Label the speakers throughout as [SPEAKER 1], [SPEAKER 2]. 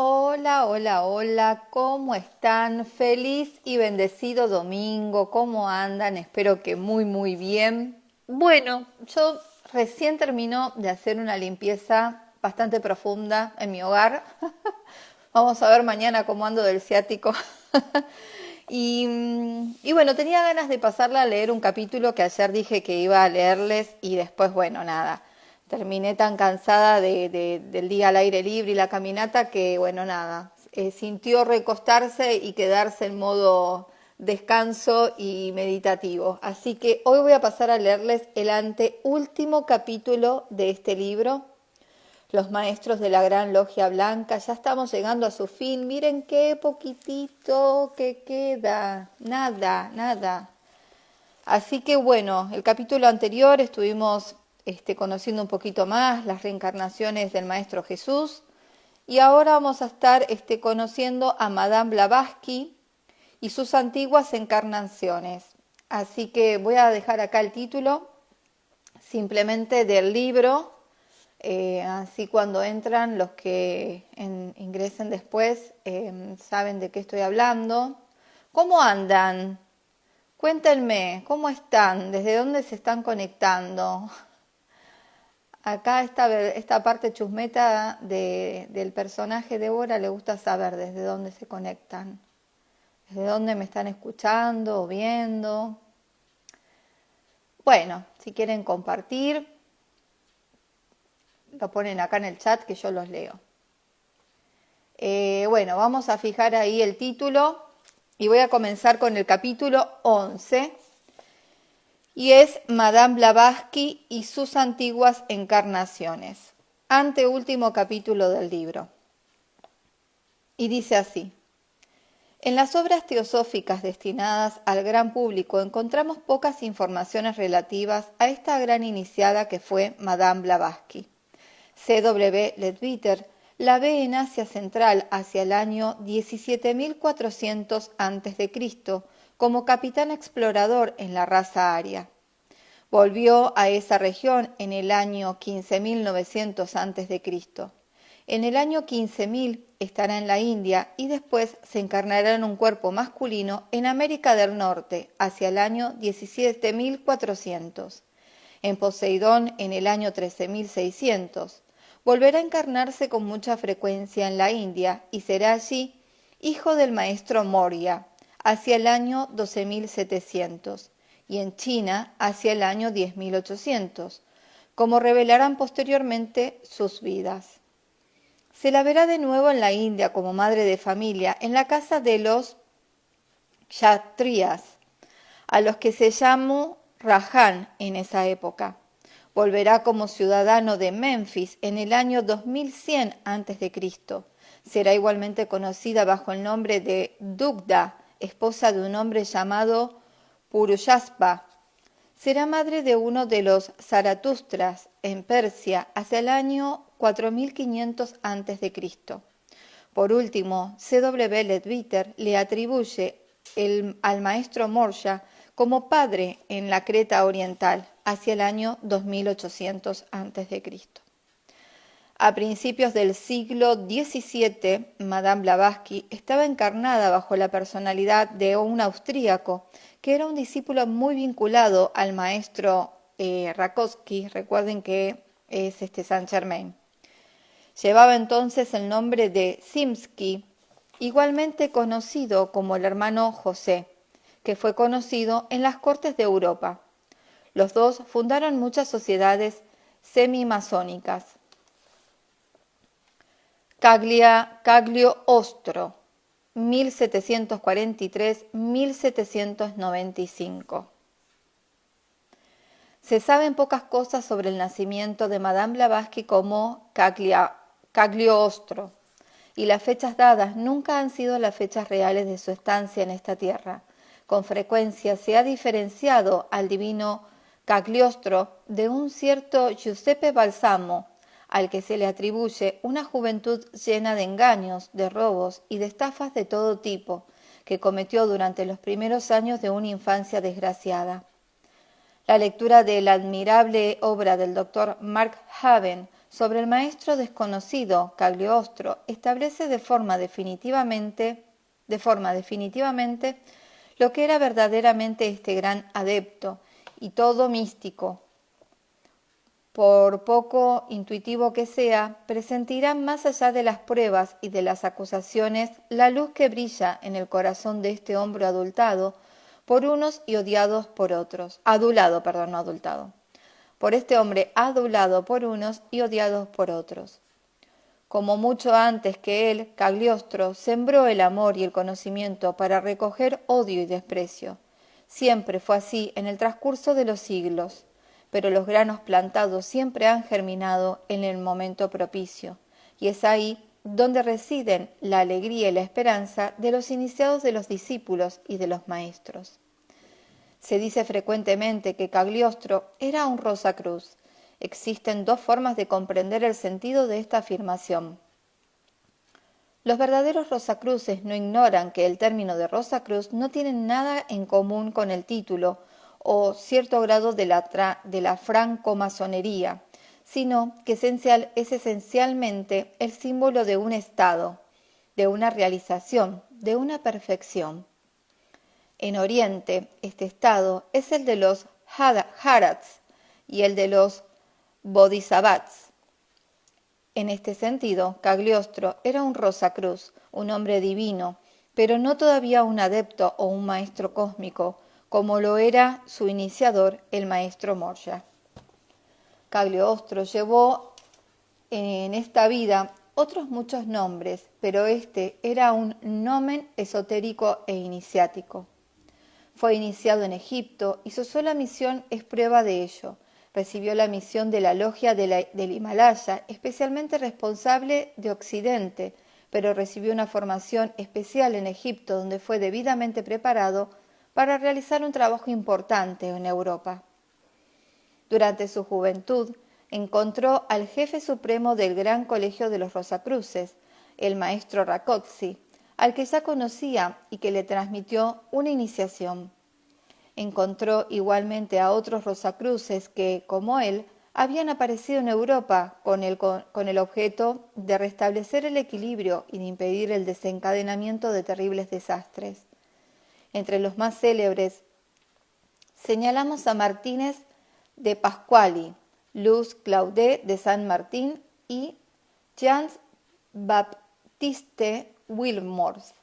[SPEAKER 1] Hola, hola, hola, ¿cómo están? Feliz y bendecido domingo, ¿cómo andan? Espero que muy bien. Bueno, yo recién termino de hacer una limpieza bastante profunda en mi hogar. Vamos a ver mañana cómo ando del ciático. Y bueno, tenía ganas de pasarla a leer un capítulo que ayer dije que iba a leerles y después, bueno, nada. Terminé tan cansada del día al aire libre y la caminata que, bueno, nada. Sintió recostarse y quedarse en modo descanso y meditativo. Así que hoy voy a pasar a leerles el anteúltimo capítulo de este libro, los maestros de la Gran Logia Blanca. Ya estamos llegando a su fin. Miren qué poquitito que queda. Nada, nada. Así que bueno, el capítulo anterior estuvimos conociendo un poquito más las reencarnaciones del Maestro Jesús. Y ahora vamos a estar conociendo a Madame Blavatsky y sus antiguas encarnaciones. Así que voy a dejar acá el título simplemente del libro. Así cuando entran los que ingresen después saben de qué estoy hablando. ¿Cómo andan? Cuéntenme, ¿cómo están? ¿Desde dónde se están conectando? Acá esta parte chusmeta del personaje de Débora le gusta saber desde dónde se conectan, desde dónde me están escuchando o viendo. Bueno, si quieren compartir, lo ponen acá en el chat que yo los leo. Bueno, vamos a fijar ahí el título y voy a comenzar con el capítulo 11 y es Madame Blavatsky y sus antiguas encarnaciones, anteúltimo capítulo del libro. Y dice así: en las obras teosóficas destinadas al gran público encontramos pocas informaciones relativas a esta gran iniciada que fue Madame Blavatsky. C.W. Leadbeater la ve en Asia Central hacia el año 17.400 a.C. como capitán explorador en la raza aria. Volvió a esa región en el año 15.900 a.C. En el año 15.000 estará en la India y después se encarnará en un cuerpo masculino en América del Norte hacia el año 17.400. En Poseidón en el año 13.600. Volverá a encarnarse con mucha frecuencia en la India y será allí hijo del maestro Moria hacia el año 12.700 y en China hacia el año 10.800, como revelarán posteriormente sus vidas. Se la verá de nuevo en la India como madre de familia en la casa de los Kshatriyas, a los que se llamó Rajan en esa época. Volverá como ciudadano de Memphis en el año 2100 a.C. Será igualmente conocida bajo el nombre de Dugda, esposa de un hombre llamado Purusharva. Será madre de uno de los Zaratustras en Persia hacia el año 4500 a.C. Por último, C.W. Leadbeater le atribuye al maestro Moria como padre en la Creta oriental hacia el año 2800 a.C. A principios del siglo XVII, Madame Blavatsky estaba encarnada bajo la personalidad de un austríaco que era un discípulo muy vinculado al maestro Rákóczi. Recuerden que es Saint Germain. Llevaba entonces el nombre de Rimski, igualmente conocido como el hermano José, que fue conocido en las cortes de Europa. Los dos fundaron muchas sociedades semi-masónicas. Cagliostro, 1743-1795. Se saben pocas cosas sobre el nacimiento de Madame Blavatsky como Cagliostro, y las fechas dadas nunca han sido las fechas reales de su estancia en esta tierra. Con frecuencia se ha diferenciado al divino Cagliostro de un cierto Giuseppe Balsamo, al que se le atribuye una juventud llena de engaños, de robos y de estafas de todo tipo, que cometió durante los primeros años de una infancia desgraciada. La lectura de la admirable obra del Dr. Mark Haven sobre el maestro desconocido, Cagliostro, establece de forma definitivamente lo que era verdaderamente este gran adepto y todo místico. Por poco intuitivo que sea, presentirá más allá de las pruebas y de las acusaciones la luz que brilla en el corazón de este hombre adultado por unos y odiados por otros. No adultado. Por este hombre adulado por unos y odiados por otros. Como mucho antes que él, Cagliostro sembró el amor y el conocimiento para recoger odio y desprecio. Siempre fue así en el transcurso de los siglos, pero los granos plantados siempre han germinado en el momento propicio, y es ahí donde residen la alegría y la esperanza de los iniciados, de los discípulos y de los maestros. Se dice frecuentemente que Cagliostro era un Rosacruz. Existen dos formas de comprender el sentido de esta afirmación. Los verdaderos Rosacruces no ignoran que el término de Rosacruz no tiene nada en común con el título o cierto grado de la francomasonería, sino que es esencialmente el símbolo de un estado, de una realización, de una perfección. En Oriente, este estado es el de los Harats y el de los Bodhisattvas. En este sentido, Cagliostro era un Rosacruz, un hombre divino, pero no todavía un adepto o un maestro cósmico, como lo era su iniciador, el maestro Moria. Cagliostro llevó en esta vida otros muchos nombres, pero este era un nomen esotérico e iniciático. Fue iniciado en Egipto y su sola misión es prueba de ello. Recibió la misión de la logia del Himalaya, especialmente responsable de Occidente, pero recibió una formación especial en Egipto, donde fue debidamente preparado para realizar un trabajo importante en Europa. Durante su juventud, encontró al jefe supremo del Gran Colegio de los Rosacruces, el maestro Rákóczi, al que ya conocía y que le transmitió una iniciación. Encontró igualmente a otros Rosacruces que, como él, habían aparecido en Europa con el objeto de restablecer el equilibrio y de impedir el desencadenamiento de terribles desastres. Entre los más célebres señalamos a Martínez de Pasquali, Luz Claudet de San Martín y Jean-Baptiste Wilmors.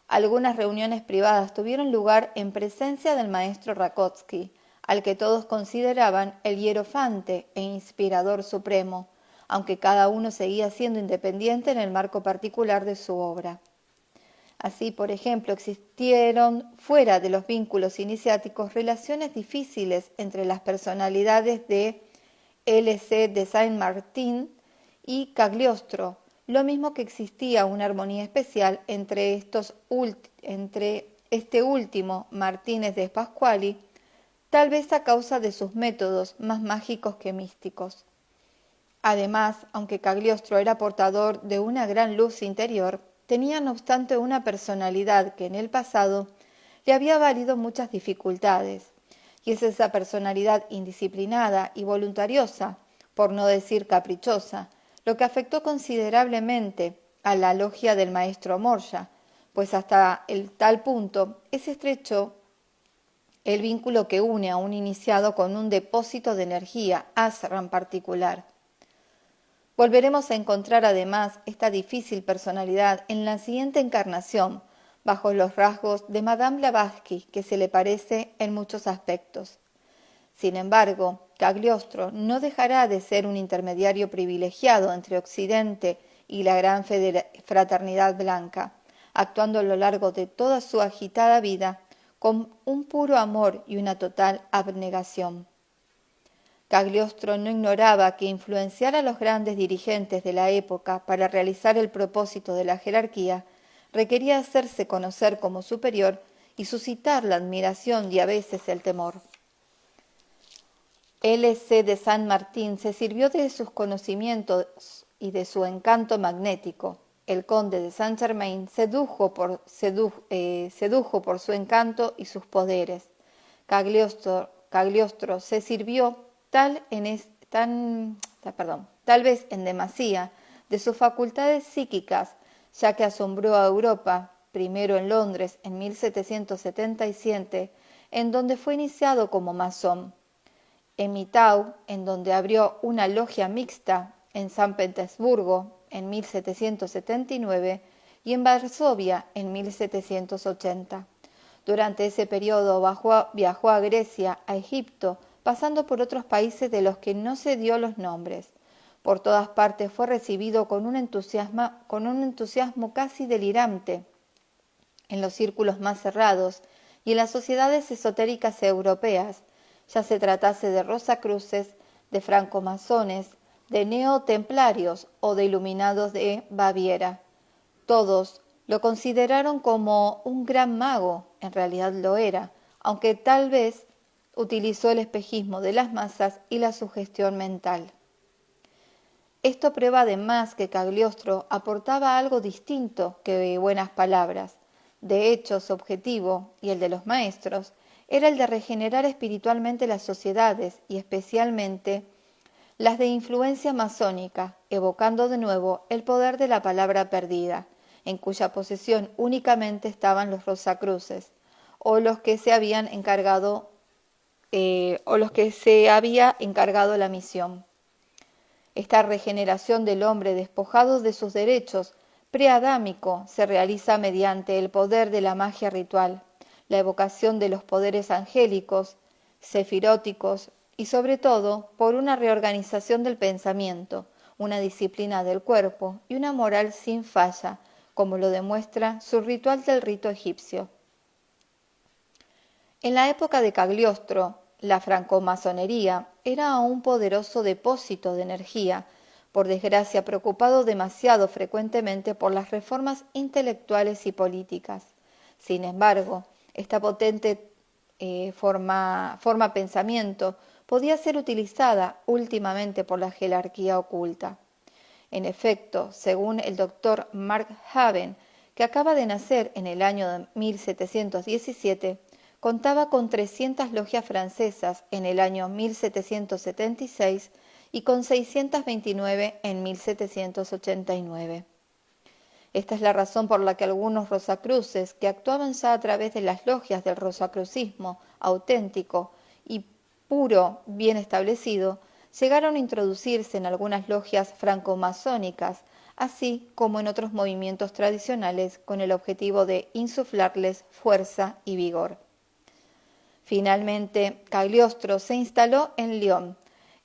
[SPEAKER 1] Algunas reuniones privadas tuvieron lugar en presencia del maestro Rákóczi, al que todos consideraban el hierofante e inspirador supremo, aunque cada uno seguía siendo independiente en el marco particular de su obra. Así, por ejemplo, existieron, fuera de los vínculos iniciáticos, relaciones difíciles entre las personalidades de L.C. de Saint-Martin y Cagliostro, lo mismo que existía una armonía especial entre este último, Martínez de Pasquali, tal vez a causa de sus métodos más mágicos que místicos. Además, aunque Cagliostro era portador de una gran luz interior, tenía no obstante una personalidad que en el pasado le había valido muchas dificultades, y es esa personalidad indisciplinada y voluntariosa, por no decir caprichosa, lo que afectó considerablemente a la logia del maestro Moria, pues hasta el tal punto es estrecho el vínculo que une a un iniciado con un depósito de energía, ashram particular. Volveremos a encontrar además esta difícil personalidad en la siguiente encarnación, bajo los rasgos de Madame Blavatsky, que se le parece en muchos aspectos. Sin embargo, Cagliostro no dejará de ser un intermediario privilegiado entre Occidente y la gran fraternidad blanca, actuando a lo largo de toda su agitada vida con un puro amor y una total abnegación. Cagliostro no ignoraba que influenciar a los grandes dirigentes de la época para realizar el propósito de la jerarquía requería hacerse conocer como superior y suscitar la admiración y a veces el temor. L.C. de San Martín se sirvió de sus conocimientos y de su encanto magnético. El conde de Saint-Germain sedujo por su encanto y sus poderes. Cagliostro se sirvió tan tal vez en demasía, de sus facultades psíquicas, ya que asombró a Europa, primero en Londres en 1777, en donde fue iniciado como masón, en Mitau, en donde abrió una logia mixta, en San Petersburgo en 1779 y en Varsovia en 1780. Durante ese periodo viajó a Grecia, a Egipto, pasando por otros países de los que no se dio los nombres. Por todas partes fue recibido con un entusiasmo casi delirante en los círculos más cerrados y en las sociedades esotéricas europeas, ya se tratase de rosacruces, de francomasones, de neotemplarios o de iluminados de Baviera. Todos lo consideraron como un gran mago, en realidad lo era, aunque tal vez utilizó el espejismo de las masas y la sugestión mental. Esto prueba además que Cagliostro aportaba algo distinto que buenas palabras. De hecho, su objetivo, y el de los maestros, era el de regenerar espiritualmente las sociedades y especialmente las de influencia masónica, evocando de nuevo el poder de la palabra perdida, en cuya posesión únicamente estaban los Rosacruces, o los que se había encargado la misión. Esta regeneración del hombre despojado de sus derechos preadámico se realiza mediante el poder de la magia ritual, la evocación de los poderes angélicos, sefiróticos y sobre todo por una reorganización del pensamiento, una disciplina del cuerpo y una moral sin falla, como lo demuestra su ritual del rito egipcio. En la época de Cagliostro, la francomasonería era un poderoso depósito de energía, por desgracia preocupado demasiado frecuentemente por las reformas intelectuales y políticas. Sin embargo, esta potente forma pensamiento podía ser utilizada últimamente por la jerarquía oculta. En efecto, según el doctor Mark Haven, que acaba de nacer en el año de 1717, contaba con 300 logias francesas en el año 1776 y con 629 en 1789. Esta es la razón por la que algunos rosacruces, que actuaban ya a través de las logias del rosacrucismo auténtico y puro bien establecido, llegaron a introducirse en algunas logias francomasónicas, así como en otros movimientos tradicionales con el objetivo de insuflarles fuerza y vigor. Finalmente, Cagliostro se instaló en Lyon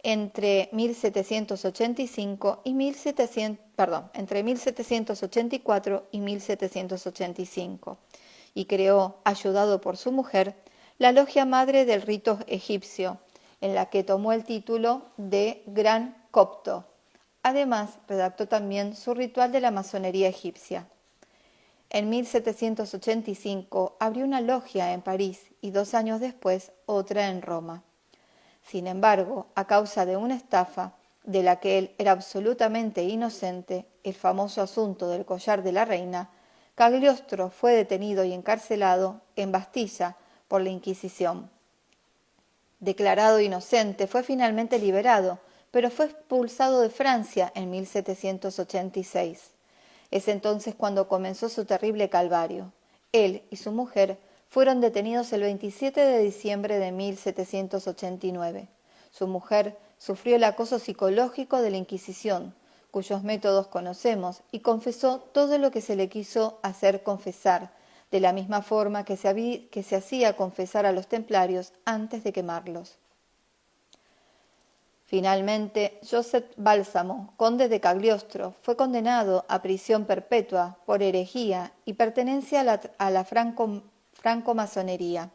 [SPEAKER 1] entre 1784 y 1785 y creó, ayudado por su mujer, la logia madre del rito egipcio, en la que tomó el título de Gran Copto. Además, redactó también su ritual de la masonería egipcia. En 1785 abrió una logia en París y 2 años después otra en Roma. Sin embargo, a causa de una estafa de la que él era absolutamente inocente, el famoso asunto del collar de la reina, Cagliostro fue detenido y encarcelado en Bastilla por la Inquisición. Declarado inocente, fue finalmente liberado, pero fue expulsado de Francia en 1786. Es entonces cuando comenzó su terrible calvario. Él y su mujer fueron detenidos el 27 de diciembre de 1789. Su mujer sufrió el acoso psicológico de la Inquisición, cuyos métodos conocemos, y confesó todo lo que se le quiso hacer confesar, de la misma forma que se hacía confesar a los templarios antes de quemarlos. Finalmente, Joseph Bálsamo, conde de Cagliostro, fue condenado a prisión perpetua por herejía y pertenencia a la francomasonería.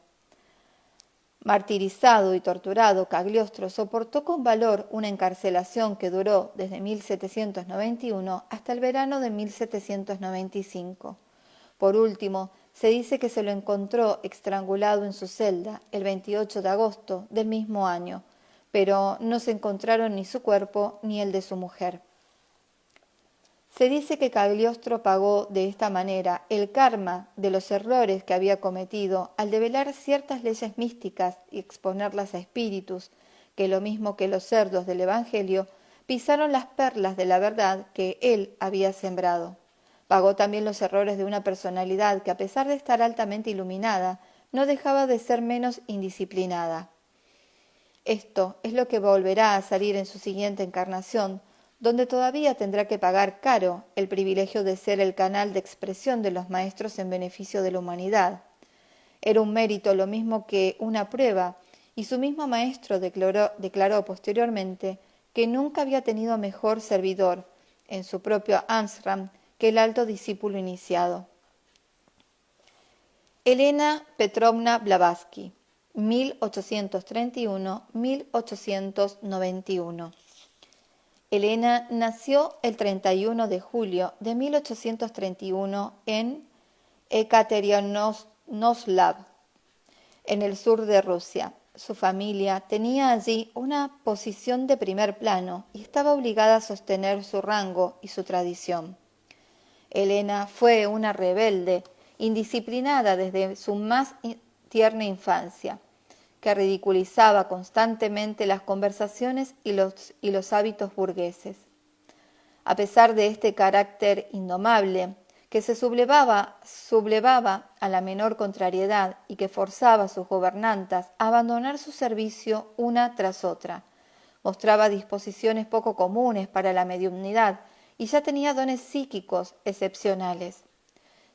[SPEAKER 1] Martirizado y torturado, Cagliostro soportó con valor una encarcelación que duró desde 1791 hasta el verano de 1795. Por último, se dice que se lo encontró estrangulado en su celda el 28 de agosto del mismo año, pero no se encontraron ni su cuerpo ni el de su mujer. Se dice que Cagliostro pagó de esta manera el karma de los errores que había cometido al develar ciertas leyes místicas y exponerlas a espíritus que, lo mismo que los cerdos del Evangelio, pisaron las perlas de la verdad que él había sembrado. Pagó también los errores de una personalidad que, a pesar de estar altamente iluminada, no dejaba de ser menos indisciplinada. Esto es lo que volverá a salir en su siguiente encarnación, donde todavía tendrá que pagar caro el privilegio de ser el canal de expresión de los maestros en beneficio de la humanidad. Era un mérito lo mismo que una prueba, y su mismo maestro declaró posteriormente que nunca había tenido mejor servidor en su propio Amsterdam que el alto discípulo iniciado. Elena Petrovna Blavatsky, 1831-1891. Elena nació el 31 de julio de 1831 en Ekaterinoslav, en el sur de Rusia. Su familia tenía allí una posición de primer plano y estaba obligada a sostener su rango y su tradición. Elena fue una rebelde, indisciplinada desde su más tierna infancia, que ridiculizaba constantemente las conversaciones y los hábitos burgueses. A pesar de este carácter indomable, que se sublevaba a la menor contrariedad y que forzaba a sus gobernantas a abandonar su servicio una tras otra, mostraba disposiciones poco comunes para la mediunidad y ya tenía dones psíquicos excepcionales.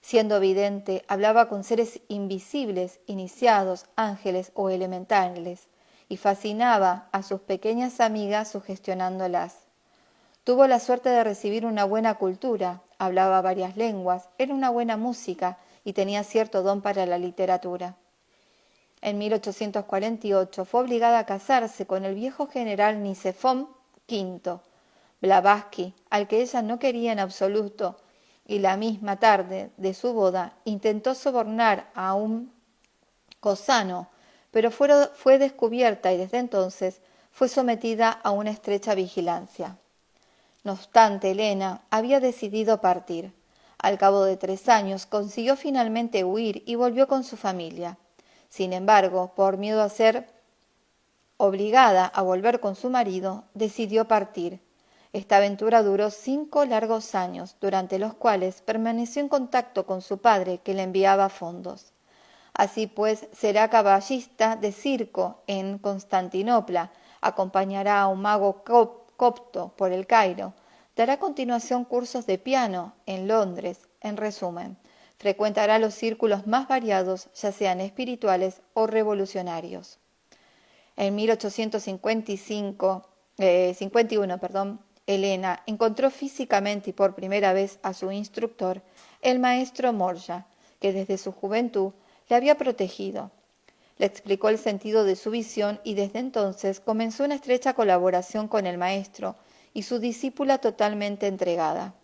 [SPEAKER 1] Siendo vidente, hablaba con seres invisibles, iniciados, ángeles o elementales, y fascinaba a sus pequeñas amigas sugestionándolas. Tuvo la suerte de recibir una buena cultura, hablaba varias lenguas, era una buena música y tenía cierto don para la literatura. En 1848 fue obligada a casarse con el viejo general Nicéphore V Blavatsky, al que ella no quería en absoluto, y la misma tarde de su boda intentó sobornar a un cosano, pero fue descubierta y desde entonces fue sometida a una estrecha vigilancia. No obstante, Elena había decidido partir. Al cabo de 3 años consiguió finalmente huir y volvió con su familia. Sin embargo, por miedo a ser obligada a volver con su marido, decidió partir. Esta aventura duró 5 largos años, durante los cuales permaneció en contacto con su padre, que le enviaba fondos. Así pues, será caballista de circo en Constantinopla, acompañará a un mago copto por el Cairo, dará a continuación cursos de piano en Londres. En resumen, frecuentará los círculos más variados, ya sean espirituales o revolucionarios. En 1851, Elena encontró físicamente y por primera vez a su instructor, el maestro Morja, que desde su juventud le había protegido. Le explicó el sentido de su visión y desde entonces comenzó una estrecha colaboración con el maestro y su discípula totalmente entregada.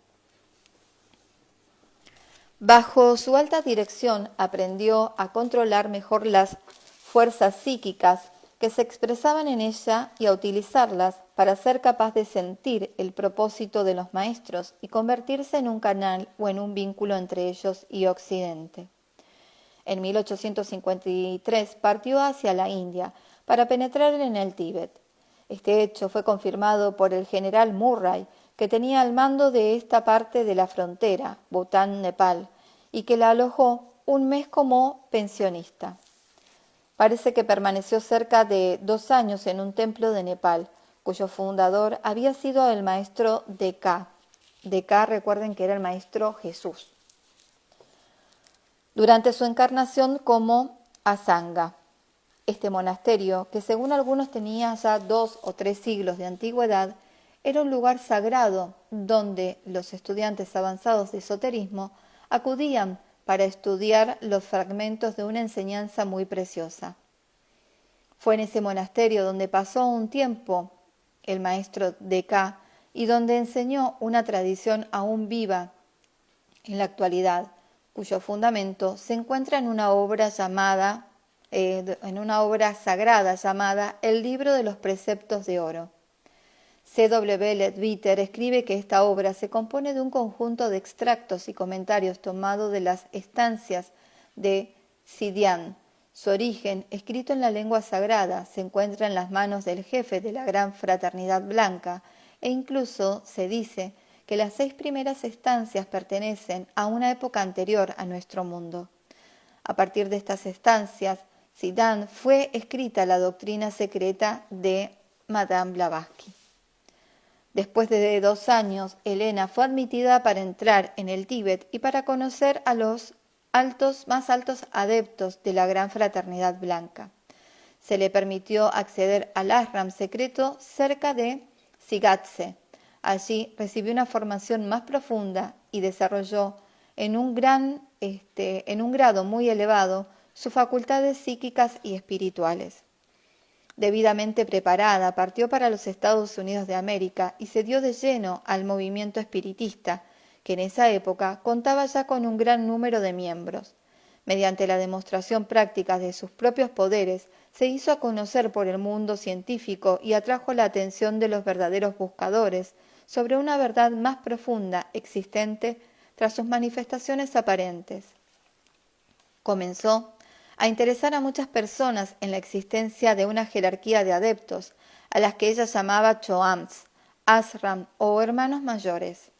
[SPEAKER 1] Bajo su alta dirección aprendió a controlar mejor las fuerzas psíquicas que se expresaban en ella y a utilizarlas para ser capaz de sentir el propósito de los maestros y convertirse en un canal o en un vínculo entre ellos y Occidente. En 1853 partió hacia la India para penetrar en el Tíbet. Este hecho fue confirmado por el general Murray, que tenía el mando de esta parte de la frontera, Bután-Nepal, y que la alojó un mes como pensionista. Parece que permaneció cerca de 2 años en un templo de Nepal, cuyo fundador había sido el maestro D.K. D.K., recuerden que era el maestro Jesús. Durante su encarnación como Asanga. Este monasterio, que según algunos tenía ya 2 o 3 siglos de antigüedad, era un lugar sagrado donde los estudiantes avanzados de esoterismo acudían para estudiar los fragmentos de una enseñanza muy preciosa. Fue en ese monasterio donde pasó un tiempo el maestro D.K. y donde enseñó una tradición aún viva en la actualidad, cuyo fundamento se encuentra en una obra sagrada llamada El Libro de los Preceptos de Oro. C.W. Leadbeater escribe que esta obra se compone de un conjunto de extractos y comentarios tomados de las estancias de Sidian. Su origen, escrito en la lengua sagrada, se encuentra en las manos del jefe de la Gran Fraternidad Blanca, e incluso se dice que las 6 primeras estancias pertenecen a una época anterior a nuestro mundo. A partir de estas estancias, Siddhant fue escrita la doctrina secreta de Madame Blavatsky. Después de 2 años, Elena fue admitida para entrar en el Tíbet y para conocer a los más altos adeptos de la Gran Fraternidad Blanca. Se le permitió acceder al ashram secreto cerca de Sigatse. Allí recibió una formación más profunda y desarrolló en un grado muy elevado sus facultades psíquicas y espirituales. Debidamente preparada, partió para los Estados Unidos de América y se dio de lleno al movimiento espiritista, que en esa época contaba ya con un gran número de miembros. Mediante la demostración práctica de sus propios poderes, se hizo a conocer por el mundo científico y atrajo la atención de los verdaderos buscadores sobre una verdad más profunda existente tras sus manifestaciones aparentes. Comenzó a interesar a muchas personas en la existencia de una jerarquía de adeptos, a las que ella llamaba choams, ashram o hermanos mayores.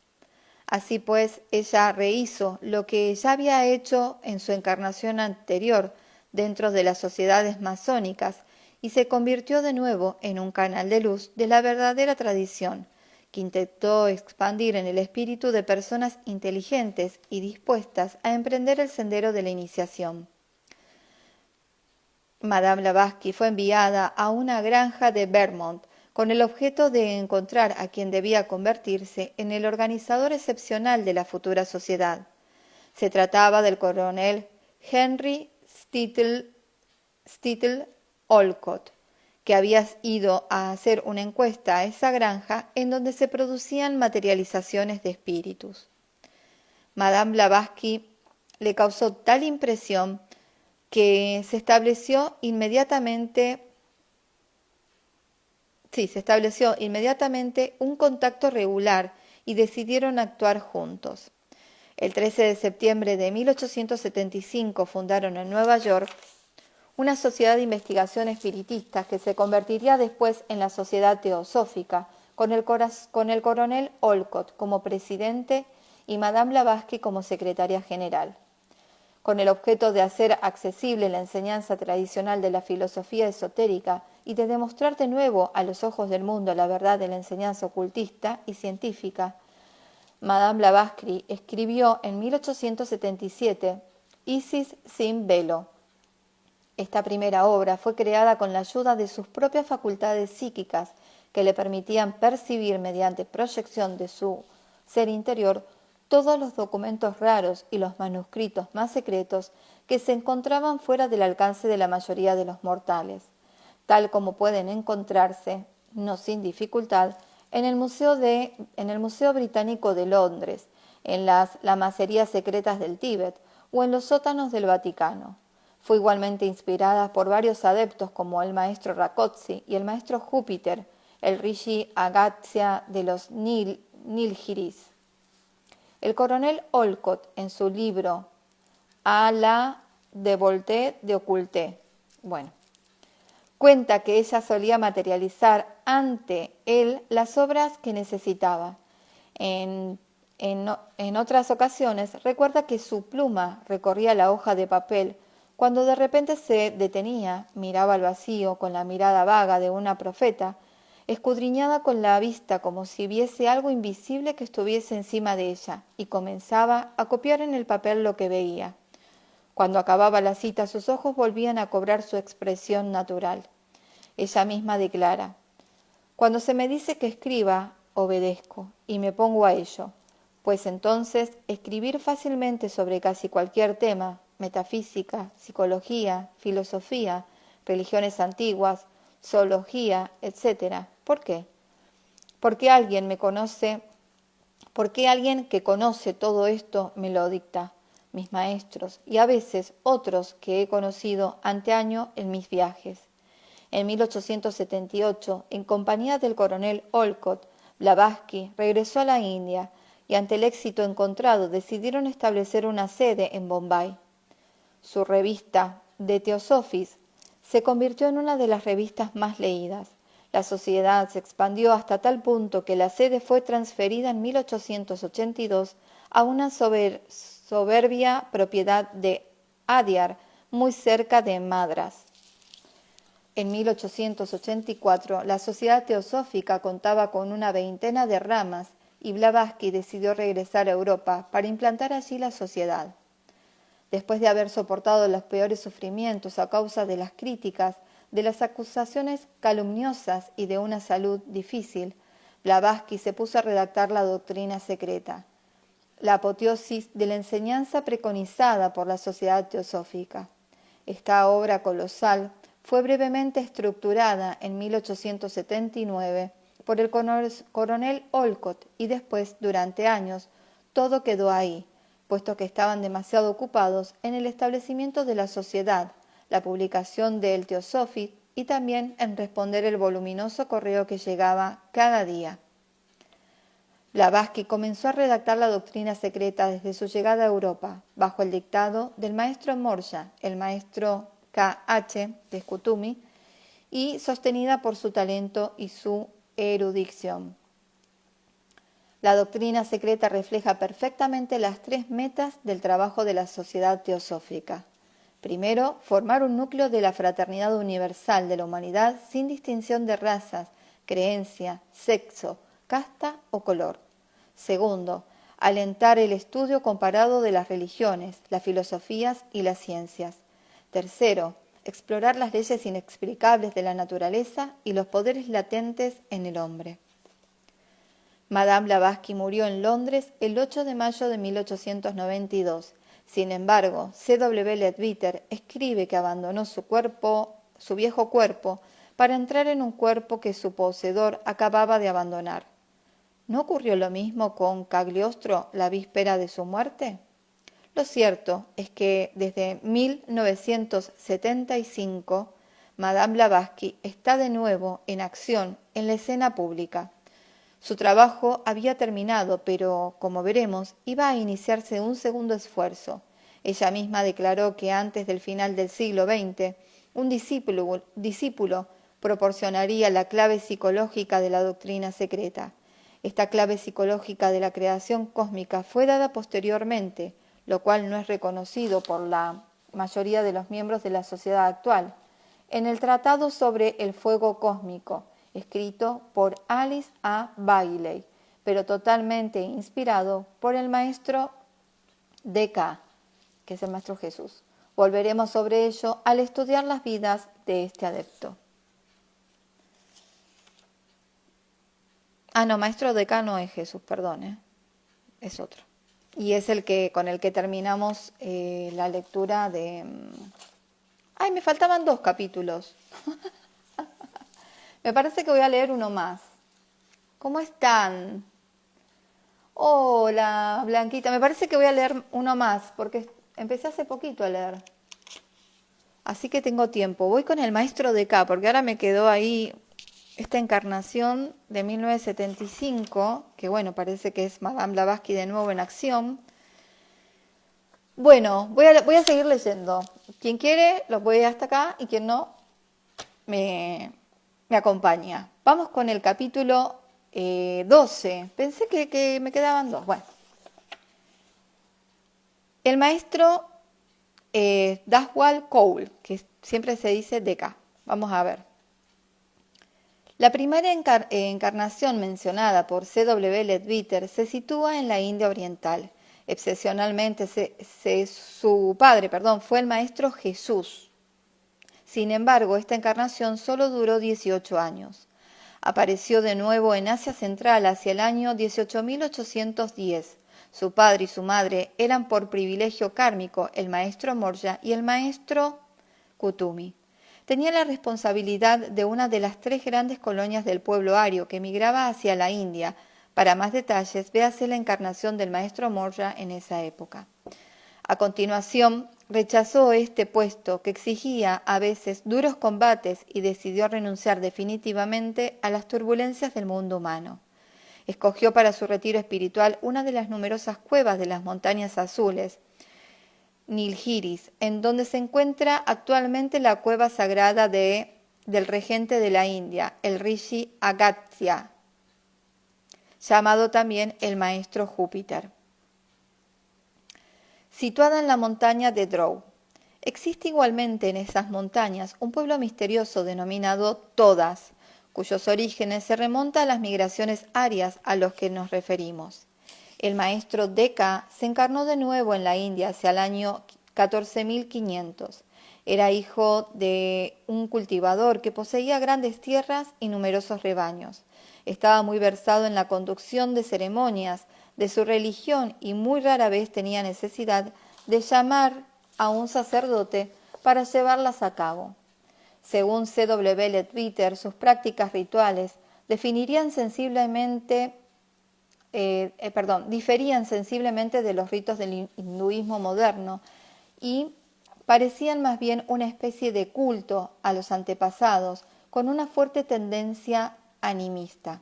[SPEAKER 1] Así pues, ella rehizo lo que ya había hecho en su encarnación anterior dentro de las sociedades masónicas y se convirtió de nuevo en un canal de luz de la verdadera tradición, que intentó expandir en el espíritu de personas inteligentes y dispuestas a emprender el sendero de la iniciación. Madame Blavatsky fue enviada a una granja de Vermont con el objeto de encontrar a quien debía convertirse en el organizador excepcional de la futura sociedad. Se trataba del coronel Henry Stittle Olcott, que había ido a hacer una encuesta a esa granja en donde se producían materializaciones de espíritus. Madame Blavatsky le causó tal impresión que se estableció inmediatamente un contacto regular y decidieron actuar juntos. El 13 de septiembre de 1875 fundaron en Nueva York una sociedad de investigación espiritista que se convertiría después en la Sociedad Teosófica, con el coronel Olcott como presidente y Madame Blavatsky como secretaria general. Con el objeto de hacer accesible la enseñanza tradicional de la filosofía esotérica y de demostrar de nuevo a los ojos del mundo la verdad de la enseñanza ocultista y científica, Madame Blavatsky escribió en 1877 Isis sin velo. Esta primera obra fue creada con la ayuda de sus propias facultades psíquicas que le permitían percibir mediante proyección de su ser interior todos los documentos raros y los manuscritos más secretos que se encontraban fuera del alcance de la mayoría de los mortales, tal como pueden encontrarse, no sin dificultad, en el Museo Británico de Londres, en las lamacerías secretas del Tíbet o en los sótanos del Vaticano. Fue igualmente inspirada por varios adeptos como el maestro Rakotsi y el maestro Júpiter, el Rishi Agastya de los Nilgiris. El coronel Olcott, en su libro A la dévolté de occulté, cuenta que ella solía materializar ante él las obras que necesitaba. En otras ocasiones recuerda que su pluma recorría la hoja de papel cuando de repente se detenía, miraba al vacío con la mirada vaga de una profeta, escudriñada con la vista como si viese algo invisible que estuviese encima de ella, y comenzaba a copiar en el papel lo que veía. Cuando acababa la cita, sus ojos volvían a cobrar su expresión natural. Ella misma declara: cuando se me dice que escriba, obedezco y me pongo a ello, pues entonces escribir fácilmente sobre casi cualquier tema, metafísica, psicología, filosofía, religiones antiguas, zoología, etc. ¿Por qué? Porque alguien que conoce todo esto me lo dicta, mis maestros, y a veces otros que he conocido anteaño en mis viajes. En 1878, en compañía del coronel Olcott, Blavatsky regresó a la India y ante el éxito encontrado decidieron establecer una sede en Bombay. Su revista, The Theosophies, se convirtió en una de las revistas más leídas. La sociedad se expandió hasta tal punto que la sede fue transferida en 1882 a una soberbia propiedad de Adyar, muy cerca de Madrás. En 1884, la Sociedad Teosófica contaba con una veintena de ramas y Blavatsky decidió regresar a Europa para implantar allí la sociedad. Después de haber soportado los peores sufrimientos a causa de las críticas, de las acusaciones calumniosas y de una salud difícil, Blavatsky se puso a redactar la doctrina secreta, la apoteosis de la enseñanza preconizada por la Sociedad Teosófica. Esta obra colosal fue brevemente estructurada en 1879 por el coronel Olcott y después, durante años, todo quedó ahí, puesto que estaban demasiado ocupados en el establecimiento de la sociedad, la publicación del Theosophist y también en responder el voluminoso correo que llegaba cada día. Blavatsky comenzó a redactar la doctrina secreta desde su llegada a Europa, bajo el dictado del maestro Morsha, el maestro K.H. de Scutumi, y sostenida por su talento y su erudición. La doctrina secreta refleja perfectamente las tres metas del trabajo de la sociedad teosófica. Primero, formar un núcleo de la fraternidad universal de la humanidad sin distinción de razas, creencia, sexo, casta o color. Segundo, alentar el estudio comparado de las religiones, las filosofías y las ciencias. Tercero, explorar las leyes inexplicables de la naturaleza y los poderes latentes en el hombre. Madame Blavatsky murió en Londres el 8 de mayo de 1892. Sin embargo, C.W. Leadbeater escribe que abandonó su viejo cuerpo, para entrar en un cuerpo que su poseedor acababa de abandonar. ¿No ocurrió lo mismo con Cagliostro la víspera de su muerte? Lo cierto es que desde 1975, Madame Blavatsky está de nuevo en acción en la escena pública. Su trabajo había terminado, pero, como veremos, iba a iniciarse un segundo esfuerzo. Ella misma declaró que antes del final del siglo XX, un discípulo proporcionaría la clave psicológica de la doctrina secreta. Esta clave psicológica de la creación cósmica fue dada posteriormente, lo cual no es reconocido por la mayoría de los miembros de la sociedad actual, en el Tratado sobre el Fuego Cósmico, escrito por Alice A. Bailey, pero totalmente inspirado por el maestro D.K., que es el maestro Jesús. Volveremos sobre ello al estudiar las vidas de este adepto. No, maestro D.K. no es Jesús, perdón, es otro. Y es el que con el que terminamos la lectura de... me faltaban 2 capítulos. Me parece que voy a leer uno más. ¿Cómo están? Hola, Blanquita. Me parece que voy a leer uno más, porque empecé hace poquito a leer. Así que tengo tiempo. Voy con el maestro D.K., porque ahora me quedó ahí esta encarnación de 1975, que bueno, parece que es Madame Blavatsky de nuevo en acción. Bueno, voy a seguir leyendo. Quien quiere, lo voy hasta acá, y quien no, me acompaña. Vamos con el capítulo 12. Pensé que me quedaban 2. Bueno. El maestro Daswell Cole, que siempre se dice D.K. Vamos a ver. La primera encarnación mencionada por C.W. Leadbeater se sitúa en la India Oriental. Excepcionalmente, su padre fue el maestro Jesús. Sin embargo, esta encarnación solo duró 18 años. Apareció de nuevo en Asia Central hacia el año 1810. Su padre y su madre eran por privilegio kármico el maestro Morsha y el maestro Kutumi. Tenía la responsabilidad de una de las 3 grandes colonias del pueblo ario que emigraba hacia la India. Para más detalles, véase la encarnación del maestro Morsha en esa época. A continuación, rechazó este puesto que exigía a veces duros combates y decidió renunciar definitivamente a las turbulencias del mundo humano. Escogió para su retiro espiritual una de las numerosas cuevas de las montañas azules, Nilgiris, en donde se encuentra actualmente la cueva sagrada de del regente de la India, el Rishi Agastya, llamado también el maestro Júpiter. Situada en la montaña de Drou. Existe igualmente en esas montañas un pueblo misterioso denominado Todas, cuyos orígenes se remontan a las migraciones arias a los que nos referimos. El maestro Deka se encarnó de nuevo en la India hacia el año 14.500. Era hijo de un cultivador que poseía grandes tierras y numerosos rebaños. Estaba muy versado en la conducción de ceremonias de su religión y muy rara vez tenía necesidad de llamar a un sacerdote para llevarlas a cabo. Según C.W. Leadbeater, sus prácticas rituales diferían sensiblemente de los ritos del hinduismo moderno y parecían más bien una especie de culto a los antepasados con una fuerte tendencia animista.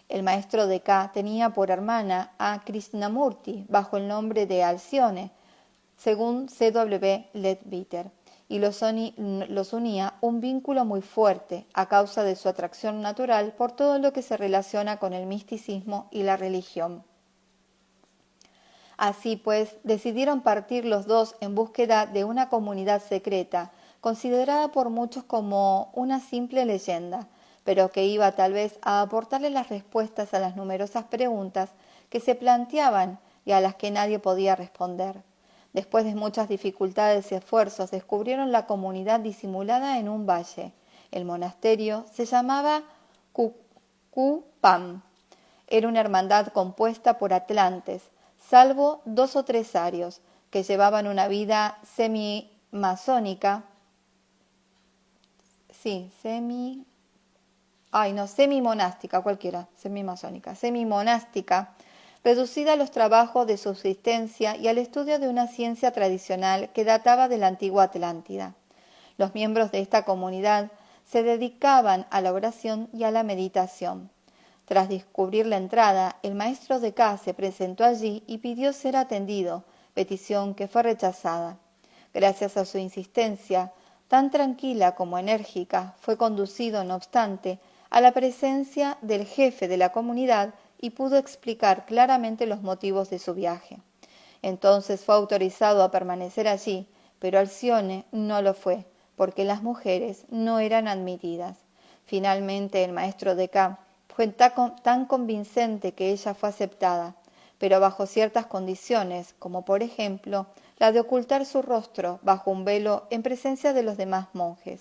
[SPEAKER 1] El maestro Deka tenía por hermana a Krishnamurti bajo el nombre de Alcione, según C.W. Leadbeater, y los unía un vínculo muy fuerte a causa de su atracción natural por todo lo que se relaciona con el misticismo y la religión. Así pues, decidieron partir los dos en búsqueda de una comunidad secreta, considerada por muchos como una simple leyenda, pero que iba tal vez a aportarle las respuestas a las numerosas preguntas que se planteaban y a las que nadie podía responder. Después de muchas dificultades y esfuerzos, descubrieron la comunidad disimulada en un valle. El monasterio se llamaba Kupam. Era una hermandad compuesta por atlantes, salvo 2 o 3 arios, que llevaban una vida semi-monástica, reducida a los trabajos de subsistencia y al estudio de una ciencia tradicional que databa de la antigua Atlántida. Los miembros de esta comunidad se dedicaban a la oración y a la meditación. Tras descubrir la entrada, el maestro Deka se presentó allí y pidió ser atendido, petición que fue rechazada. Gracias a su insistencia, tan tranquila como enérgica, fue conducido, no obstante, a la presencia del jefe de la comunidad y pudo explicar claramente los motivos de su viaje. Entonces fue autorizado a permanecer allí, pero Alcione no lo fue, porque las mujeres no eran admitidas. Finalmente el maestro Deka fue tan convincente que ella fue aceptada, pero bajo ciertas condiciones, como por ejemplo la de ocultar su rostro bajo un velo en presencia de los demás monjes.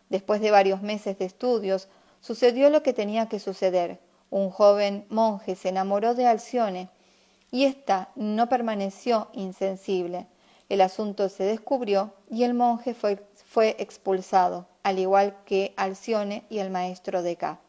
[SPEAKER 1] Después de varios meses de estudios, sucedió lo que tenía que suceder. Un joven monje se enamoró de Alcione y ésta no permaneció insensible. El asunto se descubrió y el monje fue expulsado, al igual que Alcione y el maestro Deka.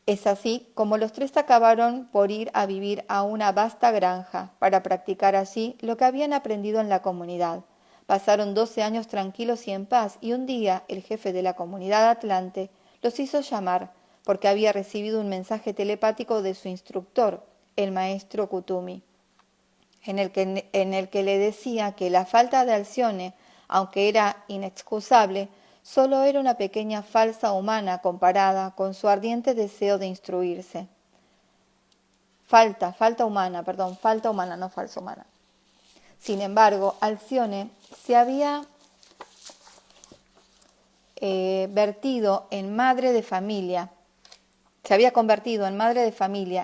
[SPEAKER 1] Es así como los tres acabaron por ir a vivir a una vasta granja para practicar allí lo que habían aprendido en la comunidad. Pasaron 12 años tranquilos y en paz y un día el jefe de la comunidad atlante los hizo llamar porque había recibido un mensaje telepático de su instructor, el maestro Kutumi, en el que le decía que la falta de Alcione, aunque era inexcusable, solo era una pequeña falsa humana comparada con su ardiente deseo de instruirse. Falta humana, no falsa humana. Sin embargo, Alcione se había convertido en madre de familia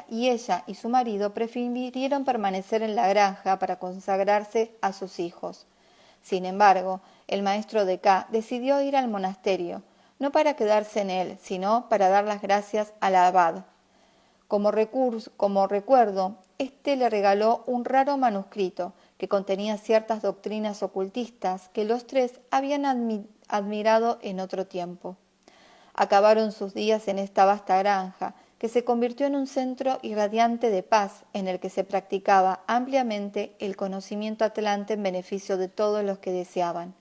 [SPEAKER 1] y ella y su marido prefirieron permanecer en la granja para consagrarse a sus hijos. Sin embargo, el maestro Deka decidió ir al monasterio, no para quedarse en él, sino para dar las gracias al abad. Como recuerdo, éste le regaló un raro manuscrito que contenía ciertas doctrinas ocultistas que los tres habían admirado en otro tiempo. Acabaron sus días en esta vasta granja, que se convirtió en un centro irradiante de paz en el que se practicaba ampliamente el conocimiento atlante en beneficio de todos los que deseaban.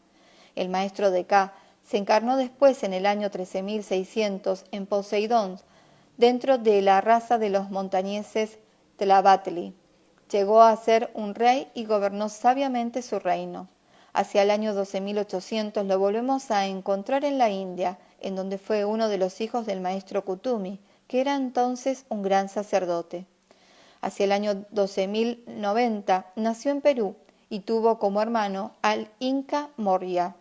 [SPEAKER 1] El maestro Deka se encarnó después en el año 13.600 en Poseidón, dentro de la raza de los montañeses Tlavatli. Llegó a ser un rey y gobernó sabiamente su reino. Hacia el año 12.800 lo volvemos a encontrar en la India, en donde fue uno de los hijos del maestro Kutumi, que era entonces un gran sacerdote. Hacia el año 12.090 nació en Perú y tuvo como hermano al Inca Morya.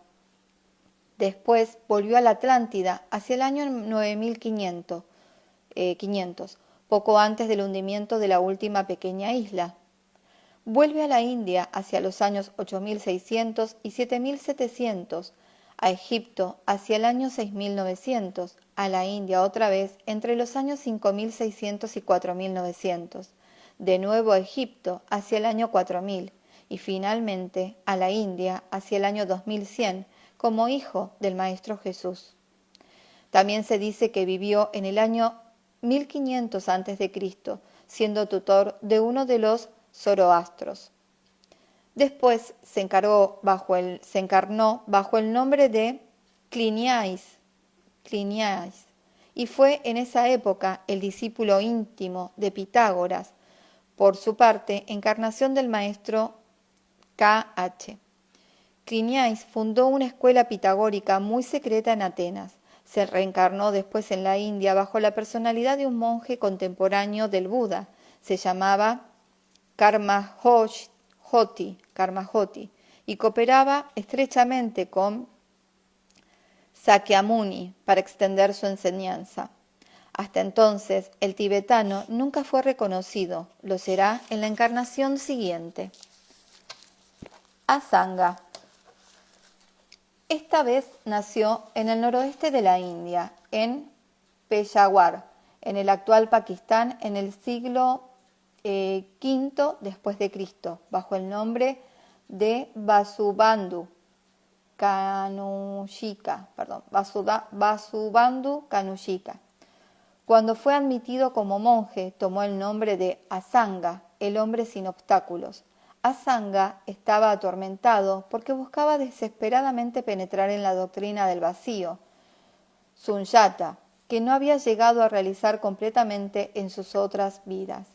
[SPEAKER 1] Después volvió a la Atlántida hacia el año 9500, poco antes del hundimiento de la última pequeña isla. Vuelve a la India hacia los años 8600 y 7700, a Egipto hacia el año 6900, a la India otra vez entre los años 5600 y 4900, de nuevo a Egipto hacia el año 4000 y finalmente a la India hacia el año 2100 como hijo del Maestro Jesús. También se dice que vivió en el año 1500 a.C., siendo tutor de uno de los zoroastros. Después se encarnó bajo el nombre de Cliniais, y fue en esa época el discípulo íntimo de Pitágoras, por su parte, encarnación del maestro K.H. Cliniais fundó una escuela pitagórica muy secreta en Atenas. Se reencarnó después en la India bajo la personalidad de un monje contemporáneo del Buda. Se llamaba Karmajoti, y cooperaba estrechamente con Sakyamuni para extender su enseñanza. Hasta entonces, el tibetano nunca fue reconocido, lo será en la encarnación siguiente. Asanga. Esta vez nació en el noroeste de la India, en Peshawar, en el actual Pakistán, en el siglo V después de Cristo, bajo el nombre de Vasubandhu Kanushika. Cuando fue admitido como monje, tomó el nombre de Asanga, el hombre sin obstáculos. Asanga estaba atormentado porque buscaba desesperadamente penetrar en la doctrina del vacío, Sunyata, que no había llegado a realizar completamente en sus otras vidas.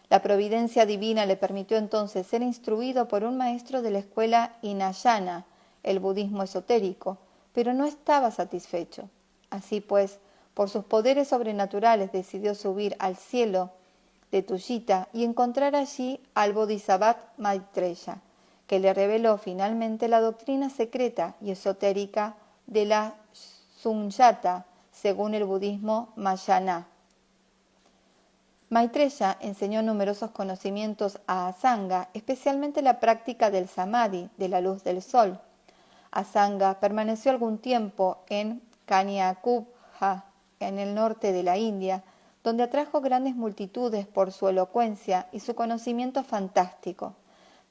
[SPEAKER 1] La providencia divina le permitió entonces ser instruido por un maestro de la escuela Hinayana, el budismo esotérico, pero no estaba satisfecho. Así pues, por sus poderes sobrenaturales decidió subir al cielo de Tushita y encontrar allí al Bodhisattva Maitreya, que le reveló finalmente la doctrina secreta y esotérica de la Sunyata, según el budismo Mahayana. Maitreya enseñó numerosos conocimientos a Asanga, especialmente la práctica del samadhi, de la luz del sol. Asanga permaneció algún tiempo en Kanyakubja, en el norte de la India, donde atrajo grandes multitudes por su elocuencia y su conocimiento fantástico.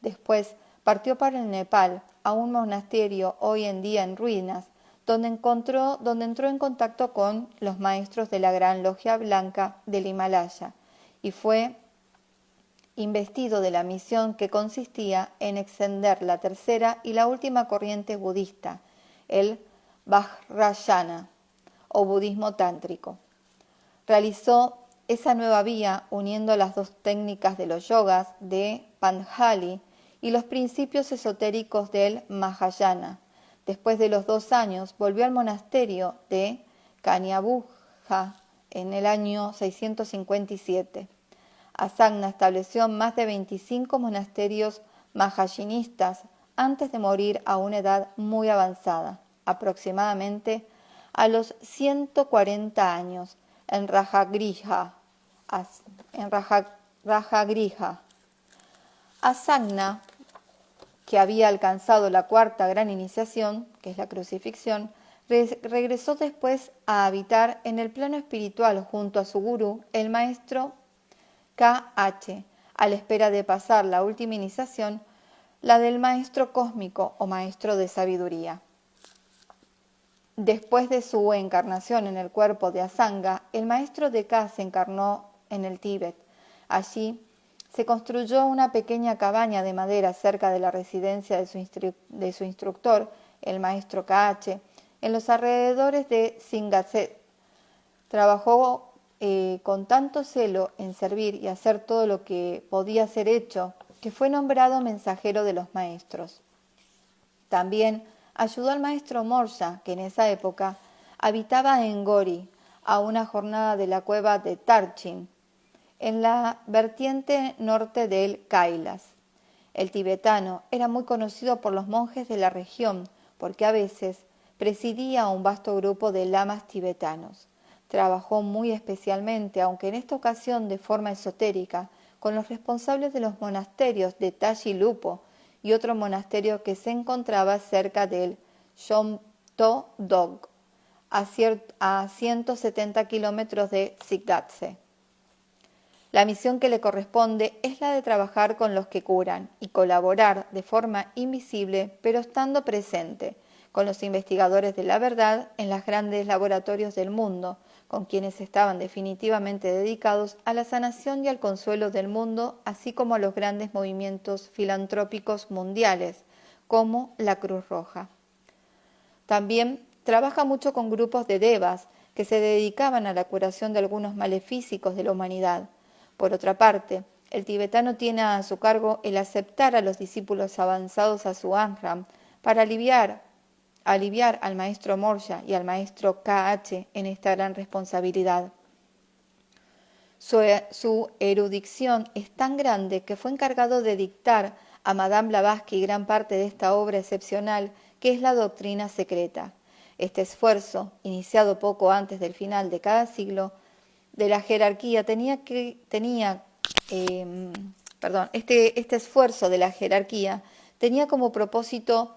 [SPEAKER 1] Después partió para el Nepal, a un monasterio hoy en día en ruinas, donde entró en contacto con los maestros de la Gran Logia Blanca del Himalaya y fue investido de la misión que consistía en extender la tercera y la última corriente budista, el Vajrayana o budismo tántrico. Realizó esa nueva vía uniendo las dos técnicas de los yogas de Patanjali y los principios esotéricos del Mahayana. Después de los 2 años, volvió al monasterio de Kanyabujja en el año 657. Asanga estableció más de 25 monasterios mahayanistas antes de morir a una edad muy avanzada, aproximadamente a los 140 años, en Rajagriha. Asanga, que había alcanzado la 4ª gran iniciación, que es la crucifixión, regresó después a habitar en el plano espiritual junto a su gurú, el maestro K.H., a la espera de pasar la última iniciación, la del maestro cósmico o maestro de sabiduría. Después de su encarnación en el cuerpo de Asanga, el maestro de K se encarnó en el Tíbet. Allí se construyó una pequeña cabaña de madera cerca de la residencia de su instructor, el maestro K.H., en los alrededores de Singaset. Trabajó con tanto celo en servir y hacer todo lo que podía ser hecho, que fue nombrado mensajero de los maestros. También ayudó al maestro Morsha, que en esa época habitaba en Gori, a una jornada de la cueva de Tarchin, en la vertiente norte del Kailas. El tibetano era muy conocido por los monjes de la región, porque a veces presidía a un vasto grupo de lamas tibetanos. Trabajó muy especialmente, aunque en esta ocasión de forma esotérica, con los responsables de los monasterios de Tashi Lupo y otro monasterio que se encontraba cerca del Shomto Dog, a 170 kilómetros de Sigatse. La misión que le corresponde es la de trabajar con los que curan y colaborar de forma invisible, pero estando presente, con los investigadores de la verdad en los grandes laboratorios del mundo, con quienes estaban definitivamente dedicados a la sanación y al consuelo del mundo, así como a los grandes movimientos filantrópicos mundiales, como la Cruz Roja. También trabaja mucho con grupos de devas que se dedicaban a la curación de algunos males físicos de la humanidad. Por otra parte, el tibetano tiene a su cargo el aceptar a los discípulos avanzados a su ashram para aliviar al maestro Morsha y al maestro KH en esta gran responsabilidad. Su erudición es tan grande que fue encargado de dictar a Madame Blavatsky gran parte de esta obra excepcional que es la doctrina secreta. Este esfuerzo, iniciado poco antes del final de cada siglo, de la jerarquía este esfuerzo de la jerarquía tenía como propósito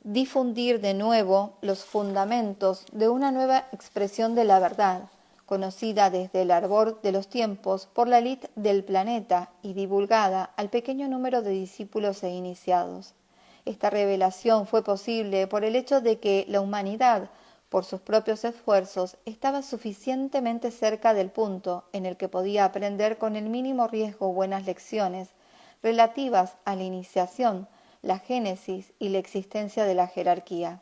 [SPEAKER 1] difundir de nuevo los fundamentos de una nueva expresión de la verdad, conocida desde el árbol de los tiempos por la élite del planeta y divulgada al pequeño número de discípulos e iniciados. Esta revelación fue posible por el hecho de que la humanidad, por sus propios esfuerzos, estaba suficientemente cerca del punto en el que podía aprender con el mínimo riesgo buenas lecciones relativas a la iniciación, la génesis y la existencia de la jerarquía.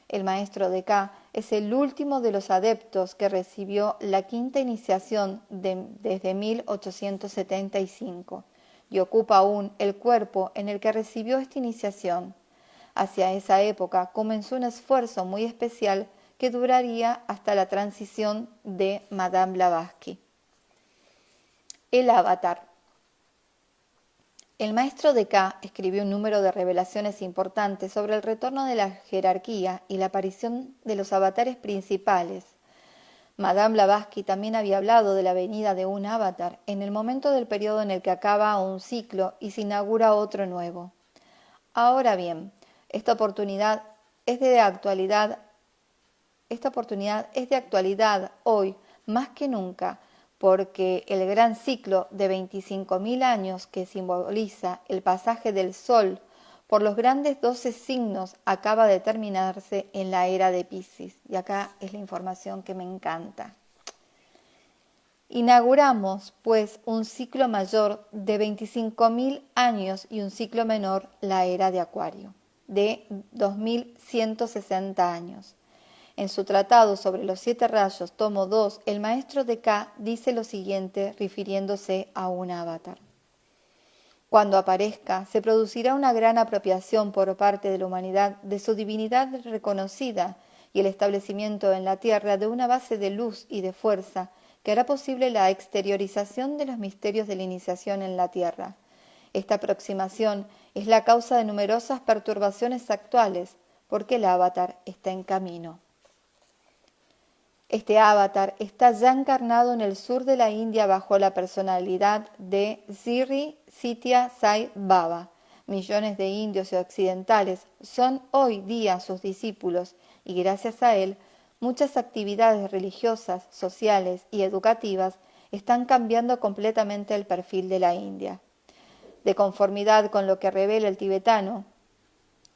[SPEAKER 1] El maestro de K es el último de los adeptos que recibió la quinta iniciación desde 1875 y ocupa aún el cuerpo en el que recibió esta iniciación. Hacia esa época comenzó un esfuerzo muy especial que duraría hasta la transición de Madame Blavatsky. El avatar. El maestro de K escribió un número de revelaciones importantes sobre el retorno de la jerarquía y la aparición de los avatares principales. Madame Blavatsky también había hablado de la venida de un avatar en el momento del periodo en el que acaba un ciclo y se inaugura otro nuevo. Ahora bien, esta oportunidad es de actualidad hoy más que nunca, porque el gran ciclo de 25.000 años que simboliza el pasaje del Sol por los grandes 12 signos acaba de terminarse en la era de Piscis. Y acá es la información que me encanta. Inauguramos, pues, un ciclo mayor de 25.000 años y un ciclo menor, la era de Acuario, de 2.160 años. En su tratado sobre los 7 rayos, tomo 2, el maestro de K dice lo siguiente refiriéndose a un avatar. Cuando aparezca, se producirá una gran apropiación por parte de la humanidad de su divinidad reconocida y el establecimiento en la tierra de una base de luz y de fuerza que hará posible la exteriorización de los misterios de la iniciación en la tierra. Esta aproximación es la causa de numerosas perturbaciones actuales, porque el avatar está en camino. Este avatar está ya encarnado en el sur de la India bajo la personalidad de Sri Sathya Sai Baba. Millones de indios y occidentales son hoy día sus discípulos y gracias a él muchas actividades religiosas, sociales y educativas están cambiando completamente el perfil de la India. De conformidad con lo que revela el tibetano,